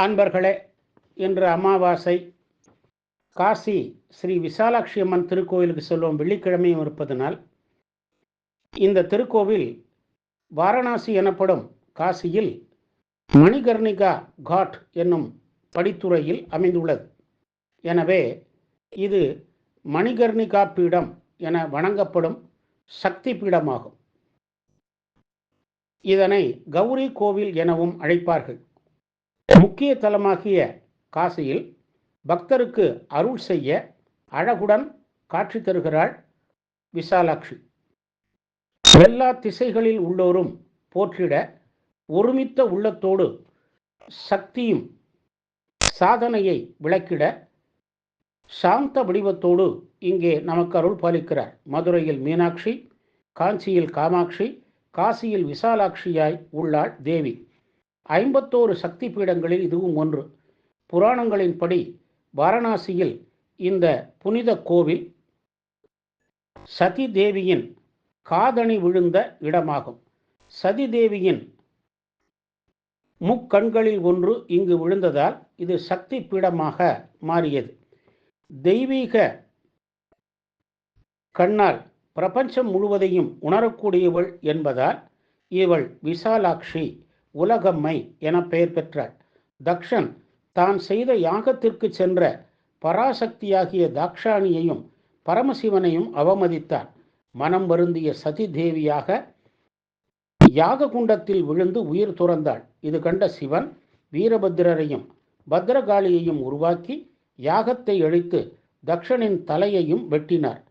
அன்பர்களே, இன்று அமாவாசை. காசி ஸ்ரீ விசாலாட்சி அம்மன் திருக்கோயிலுக்கு செல்வோம். வெள்ளிக்கிழமையும் இருப்பதனால் இந்த திருக்கோவில் வாரணாசி எனப்படும் காசியில் மணிகர்ணிகா காட் என்னும் படித்துறையில் அமைந்துள்ளது. எனவே இது மணிகர்ணிகா பீடம் என வணங்கப்படும் சக்தி பீடமாகும். இதனை கௌரி கோவில் எனவும் அழைப்பார்கள். முக்கிய தலமாகிய காசியில் பக்தருக்கு அருள் செய்ய அழகுடன் காட்சி தருகிறாள் விசாலாட்சி. எல்லா திசைகளில் உள்ளோரும் போற்றிட ஒருமித்த உள்ளத்தோடு சக்தியும் சாதனையை விளக்கிட சாந்த வடிவத்தோடு இங்கே நமக்கு அருள் பாலிக்கிறார். மதுரையில் மீனாட்சி, காஞ்சியில் காமாட்சி, காசியில் விசாலாட்சியாய் உள்ளாள் தேவி. 51 சக்தி பீடங்களில் இதுவும் ஒன்று. புராணங்களின்படி வாரணாசியில் இந்த புனித கோவில் சதி தேவியின் காதணி விழுந்த இடமாகும். சதி தேவியின் முக்கண்களில் ஒன்று இங்கு விழுந்ததால் இது சக்தி பீடமாக மாறியது. தெய்வீக கண்ணால் பிரபஞ்சம் முழுவதையும் உணரக்கூடியவள் என்பதால் இவள் விசாலாட்சி, உலகம்மை என பெயர் பெற்றாள். தக்ஷன் தான் செய்த யாகத்திற்கு சென்ற பராசக்தியாகிய தாக்ஷாணியையும் பரமசிவனையும் அவமதித்தான். மனம் வருந்திய சதி தேவியாக யாக குண்டத்தில் விழுந்து உயிர் துறந்தாள். இது கண்ட சிவன் வீரபத்திரரையும் பத்ரகாளியையும் உருவாக்கி யாகத்தை அழித்து தக்ஷனின் தலையையும் வெட்டினார்.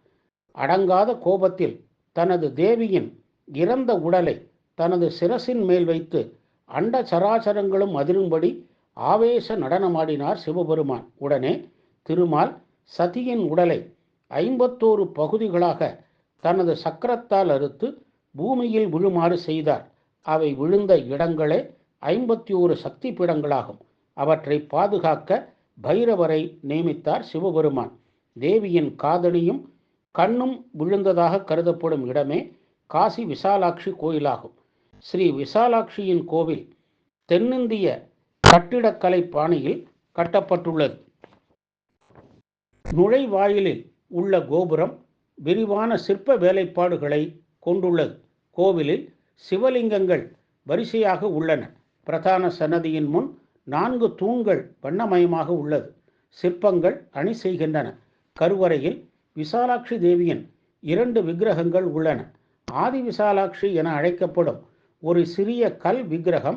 அடங்காத கோபத்தில் தனது தேவியின் இறந்த உடலை தனது சிரசின் மேல் வைத்து அண்ட சராசரங்களும் அதிரும்படி ஆவேச நடனமாடினார் சிவபெருமான். உடனே திருமால் சதியின் உடலை 51 பகுதிகளாக தனது சக்கரத்தால் அறுத்து பூமியில் விழுமாறு செய்தார். அவை விழுந்த இடங்களே 51 சக்தி பீடங்களாகும். அவற்றை பாதுகாக்க பைரவரை நியமித்தார் சிவபெருமான். தேவியின் காதணியும் கண்ணும் விழுந்ததாக கருதப்படும் இடமே காசி விசாலாட்சி கோயிலாகும். ஸ்ரீ விசாலாட்சியின் கோவில் தென்னிந்திய கட்டிடக்கலை பாணியில் கட்டப்பட்டுள்ளது. நுழைவாயிலில் உள்ள கோபுரம் விரிவான சிற்ப வேலைப்பாடுகளை கொண்டுள்ளது. கோவிலில் சிவலிங்கங்கள் வரிசையாக உள்ளன. பிரதான சன்னதியின் முன் 4 தூண்கள் வண்ணமயமாக உள்ளது. சிற்பங்கள் அணி செய்கின்றன. கருவறையில் விசாலாட்சி தேவியின் 2 விக்கிரகங்கள் உள்ளன. ஆதி விசாலாட்சி என அழைக்கப்படும் ஒரு சிறிய கல் விக்கிரகம்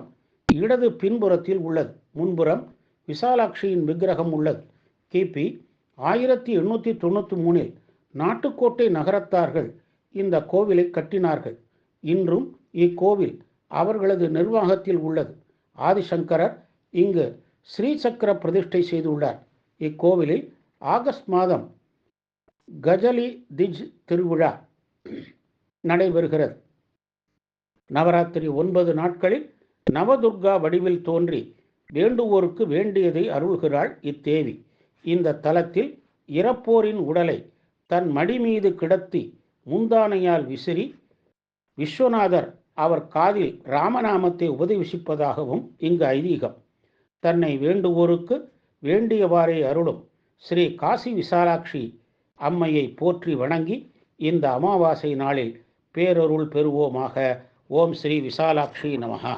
இடது பின்புறத்தில் உள்ளது. முன்புறம் விசாலாட்சியின் விக்கிரகம் உள்ளது. கிபி 1893 நாட்டுக்கோட்டை நகரத்தார்கள் இந்த கோவிலை கட்டினார்கள். இன்றும் இக்கோவில் அவர்களது நிர்வாகத்தில் உள்ளது. ஆதிசங்கரர் இங்கு ஸ்ரீசக்கர பிரதிஷ்டை செய்துள்ளார். இக்கோவிலில் ஆகஸ்ட் மாதம் கஜலி திஜ் திருவிழா நடைபெறுகிறது. நவராத்திரி 9 நாட்களில் நவதுர்கா வடிவில் தோன்றி வேண்டுவோருக்கு வேண்டியதை அருள்கிறாள் இத்தேவி. இந்த தலத்தில் இறப்போரின் உடலை தன் மடி மீது கிடத்தி முந்தானையால் விசிறி விஸ்வநாதர் அவர் காதில் ராமநாமத்தை உபதேசிப்பதாகவும் இங்கு ஐதீகம். தன்னை வேண்டுவோருக்கு வேண்டியவாறே அருளும் ஸ்ரீ காசி விசாலாட்சி அம்மையை போற்றி வணங்கி இந்த அமாவாசை நாளில் பேரருள் பெறுவோமாக. ஓம் ஸ்ரீ விசாலாட்சி நமஹா.